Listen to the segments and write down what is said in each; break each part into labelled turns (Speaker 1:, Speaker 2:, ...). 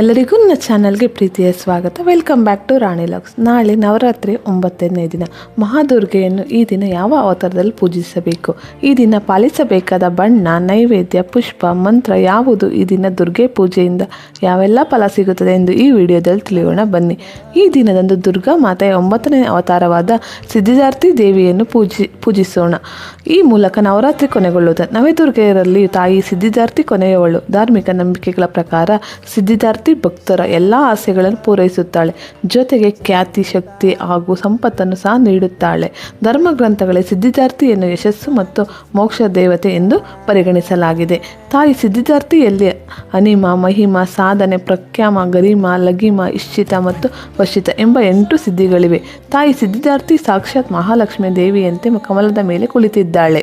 Speaker 1: ಎಲ್ಲರಿಗೂ ನನ್ನ ಚಾನಲ್ಗೆ ಪ್ರೀತಿಯ ಸ್ವಾಗತ. Welcome back to Rani logs. ನಾಳೆ ನವರಾತ್ರಿ 9ನೇ ದಿನ. ಮಹಾದುರ್ಗೆಯನ್ನು ಈ ದಿನ ಯಾವ ಅವತಾರದಲ್ಲಿ ಪೂಜಿಸಬೇಕು, ಈ ದಿನ ಪಾಲಿಸಬೇಕಾದ ಬಣ್ಣ, ನೈವೇದ್ಯ, ಪುಷ್ಪ, ಮಂತ್ರ ಯಾವುದು, ಈ ದಿನ ದುರ್ಗೆ ಪೂಜೆಯಿಂದ ಯಾವೆಲ್ಲ ಫಲ ಸಿಗುತ್ತದೆ ಎಂದು ಈ ವಿಡಿಯೋದಲ್ಲಿ ತಿಳಿಯೋಣ ಬನ್ನಿ. ಈ ದಿನದಂದು ದುರ್ಗಾ ಮಾತೆಯ 9ನೇ ಅವತಾರವಾದ ಸಿದ್ಧಿದಾತ್ರಿ ದೇವಿಯನ್ನು ಪೂಜಿಸೋಣ. ಈ ಮೂಲಕ ನವರಾತ್ರಿ ಕೊನೆಗೊಳ್ಳುತ್ತದೆ. ನವದುರ್ಗೆಯರಲ್ಲಿ ತಾಯಿ ಸಿದ್ಧಿದಾತ್ರಿ ಕೊನೆಯವಳು. ಧಾರ್ಮಿಕ ನಂಬಿಕೆಗಳ ಪ್ರಕಾರ ಸಿದ್ಧಿದಾತ್ರಿ ಭಕ್ತರ ಎಲ್ಲ ಆಸೆಗಳನ್ನು ಪೂರೈಸುತ್ತಾಳೆ. ಜೊತೆಗೆ ಖ್ಯಾತಿ, ಶಕ್ತಿ ಹಾಗೂ ಸಂಪತ್ತನ್ನು ಸಹ ನೀಡುತ್ತಾಳೆ. ಧರ್ಮ ಗ್ರಂಥಗಳಲ್ಲಿ ಸಿದ್ಧಿದಾತ್ರಿಯನ್ನು ಯಶಸ್ಸು ಮತ್ತು ಮೋಕ್ಷ ದೇವತೆ ಎಂದು ಪರಿಗಣಿಸಲಾಗಿದೆ. ತಾಯಿ ಸಿದ್ಧಿದಾತ್ರಿಯಲ್ಲಿ ಅನಿಮ, ಮಹಿಮ, ಸಾಧನೆ, ಪ್ರಖ್ಯಾಮ, ಗರಿಮ, ಲಗಿಮ, ಇಶ್ಚಿತ ಮತ್ತು ವಶಿತ ಎಂಬ 8 ಸಿದ್ಧಿಗಳಿವೆ. ತಾಯಿ ಸಿದ್ಧಿದಾತ್ರಿ ಸಾಕ್ಷಾತ್ ಮಹಾಲಕ್ಷ್ಮಿ ದೇವಿಯಂತೆ ಕಮಲದ ಮೇಲೆ ಕುಳಿತಿದ್ದಾಳೆ.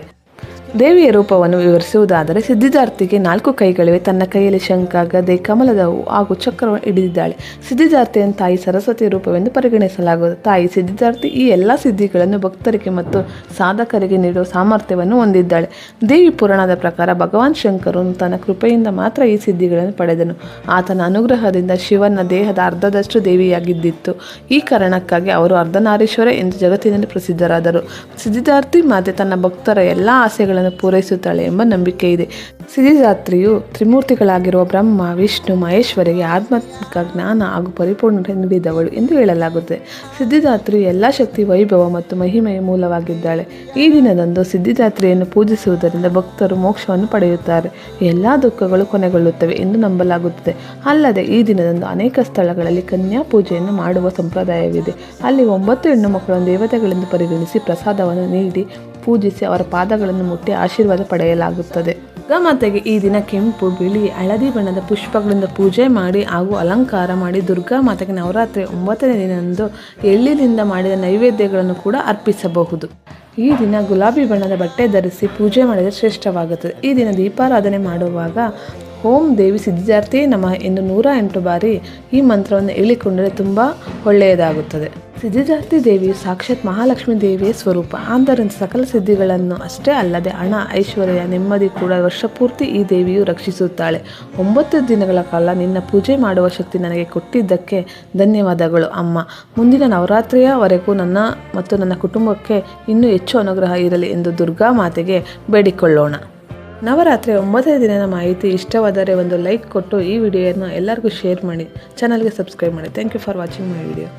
Speaker 1: ದೇವಿಯ ರೂಪವನ್ನು ವಿವರಿಸುವುದಾದರೆ ಸಿದ್ಧಿದಾತ್ರಿಗೆ 4 ಕೈಗಳಿವೆ. ತನ್ನ ಕೈಯಲ್ಲಿ ಶಂಖ, ಗದೆ, ಕಮಲದ ಹೂವು ಹಾಗೂ ಚಕ್ರವನ್ನು ಹಿಡಿದಿದ್ದಾಳೆ. ಸಿದ್ಧಿದಾತ್ರಿಯನ್ನು ತಾಯಿ ಸರಸ್ವತಿ ರೂಪವೆಂದು ಪರಿಗಣಿಸಲಾಗುತ್ತದೆ. ತಾಯಿ ಸಿದ್ಧಿದಾತ್ರಿ ಈ ಎಲ್ಲ ಸಿದ್ಧಿಗಳನ್ನು ಭಕ್ತರಿಗೆ ಮತ್ತು ಸಾಧಕರಿಗೆ ನೀಡುವ ಸಾಮರ್ಥ್ಯವನ್ನು ಹೊಂದಿದ್ದಾಳೆ. ದೇವಿ ಪುರಾಣದ ಪ್ರಕಾರ ಭಗವಾನ್ ಶಂಕರನು ತನ್ನ ಕೃಪೆಯಿಂದ ಮಾತ್ರ ಈ ಸಿದ್ಧಿಗಳನ್ನು ಪಡೆದನು. ಆತನ ಅನುಗ್ರಹದಿಂದ ಶಿವನ ದೇಹದ ಅರ್ಧದಷ್ಟು ದೇವಿಯಾಗಿದ್ದಿತ್ತು. ಈ ಕಾರಣಕ್ಕಾಗಿ ಅವರು ಅರ್ಧನಾರೀಶ್ವರ ಎಂದು ಜಗತ್ತಿನಲ್ಲಿ ಪ್ರಸಿದ್ಧರಾದರು. ಸಿದ್ಧಿದಾತ್ರಿ ಮಾತೆ ತನ್ನ ಭಕ್ತರ ಎಲ್ಲ ಆಸೆಗಳನ್ನು ಪೂರೈಸುತ್ತಾಳೆ ಎಂಬ ನಂಬಿಕೆ ಇದೆ. ಸಿದ್ಧಿದಾತ್ರಿಯು ತ್ರಿಮೂರ್ತಿಗಳಾಗಿರುವ ಬ್ರಹ್ಮ, ವಿಷ್ಣು, ಮಹೇಶ್ವರಿಗೆ ಆಧ್ಯಾತ್ಮಿಕ ಜ್ಞಾನ ಹಾಗೂ ಪರಿಪೂರ್ಣತೆ ನೀಡಿದವಳು ಎಂದು ಹೇಳಲಾಗುತ್ತದೆ. ಸಿದ್ಧಿದಾತ್ರಿಯು ಎಲ್ಲ ಶಕ್ತಿ, ವೈಭವ ಮತ್ತು ಮಹಿಮೆಯ ಮೂಲವಾಗಿದ್ದಾಳೆ. ಈ ದಿನದಂದು ಸಿದ್ಧಿದಾತ್ರಿಯನ್ನು ಪೂಜಿಸುವುದರಿಂದ ಭಕ್ತರು ಮೋಕ್ಷವನ್ನು ಪಡೆಯುತ್ತಾರೆ, ಎಲ್ಲ ದುಃಖಗಳು ಕೊನೆಗೊಳ್ಳುತ್ತವೆ ಎಂದು ನಂಬಲಾಗುತ್ತದೆ. ಅಲ್ಲದೆ ಈ ದಿನದಂದು ಅನೇಕ ಸ್ಥಳಗಳಲ್ಲಿ ಕನ್ಯಾ ಪೂಜೆಯನ್ನು ಮಾಡುವ ಸಂಪ್ರದಾಯವಿದೆ. ಅಲ್ಲಿ 9 ಹೆಣ್ಣು ಮಕ್ಕಳನ್ನು ದೇವತೆಗಳೆಂದು ಪರಿಗಣಿಸಿ ಪ್ರಸಾದವನ್ನು ನೀಡಿ ಪೂಜಿಸಿ ಅವರ ಪಾದಗಳನ್ನು ಮುಟ್ಟಿ ಆಶೀರ್ವಾದ ಪಡೆಯಲಾಗುತ್ತದೆ. ದುರ್ಗಾಮಾತೆಗೆ ಈ ದಿನ ಕೆಂಪು, ಬಿಳಿ, ಹಳದಿ ಬಣ್ಣದ ಪುಷ್ಪಗಳಿಂದ ಪೂಜೆ ಮಾಡಿ ಹಾಗೂ ಅಲಂಕಾರ ಮಾಡಿ ದುರ್ಗಾಮಾತೆಗೆ ನವರಾತ್ರಿ 9ನೇ ದಿನದಂದು ಎಳ್ಳಿನಿಂದ ಮಾಡಿದ ನೈವೇದ್ಯಗಳನ್ನು ಕೂಡ ಅರ್ಪಿಸಬಹುದು. ಈ ದಿನ ಗುಲಾಬಿ ಬಣ್ಣದ ಬಟ್ಟೆ ಧರಿಸಿ ಪೂಜೆ ಮಾಡಿದರೆ ಶ್ರೇಷ್ಠವಾಗುತ್ತದೆ. ಈ ದಿನ ದೀಪಾರಾಧನೆ ಮಾಡುವಾಗ ಓಂ ದೇವಿ ಸಿದ್ಧಿದಾತ್ರಿಯೇ ನಮಃ ಎಂದು 108 ಬಾರಿ ಈ ಮಂತ್ರವನ್ನು ಹೇಳಿಕೊಂಡರೆ ತುಂಬ ಒಳ್ಳೆಯದಾಗುತ್ತದೆ. ಸಿದ್ಧಿದಾತ್ರಿ ದೇವಿಯು ಸಾಕ್ಷಾತ್ ಮಹಾಲಕ್ಷ್ಮಿ ದೇವಿಯ ಸ್ವರೂಪ. ಆದ್ದರಿಂದ ಸಕಲ ಸಿದ್ಧಿಗಳನ್ನು ಅಷ್ಟೇ ಅಲ್ಲದೆ ಹಣ, ಐಶ್ವರ್ಯ, ನೆಮ್ಮದಿ ಕೂಡ ವರ್ಷಪೂರ್ತಿ ಈ ದೇವಿಯು ರಕ್ಷಿಸುತ್ತಾಳೆ. 9 ದಿನಗಳ ಕಾಲ ನಿನ್ನ ಪೂಜೆ ಮಾಡುವ ಶಕ್ತಿ ನನಗೆ ಕೊಟ್ಟಿದ್ದಕ್ಕೆ ಧನ್ಯವಾದಗಳು ಅಮ್ಮ. ಮುಂದಿನ ನವರಾತ್ರಿಯವರೆಗೂ ನನ್ನ ಮತ್ತು ನನ್ನ ಕುಟುಂಬಕ್ಕೆ ಇನ್ನೂ ಹೆಚ್ಚು ಅನುಗ್ರಹ ಇರಲಿ ಎಂದು ದುರ್ಗಾ ಮಾತೆಗೆ ಬೇಡಿಕೊಳ್ಳೋಣ. ನವರಾತ್ರಿ 9ನೇ ದಿನದ ಮಾಹಿತಿ ಇಷ್ಟವಾದರೆ ಒಂದು ಲೈಕ್ ಕೊಟ್ಟು ಈ ವಿಡಿಯೋನ ಎಲ್ಲರಿಗೂ ಶೇರ್ ಮಾಡಿ, ಚಾನಲ್ಗೆ ಸಬ್ಸ್ಕ್ರೈಬ್ ಮಾಡಿ. Thank you for watching my video.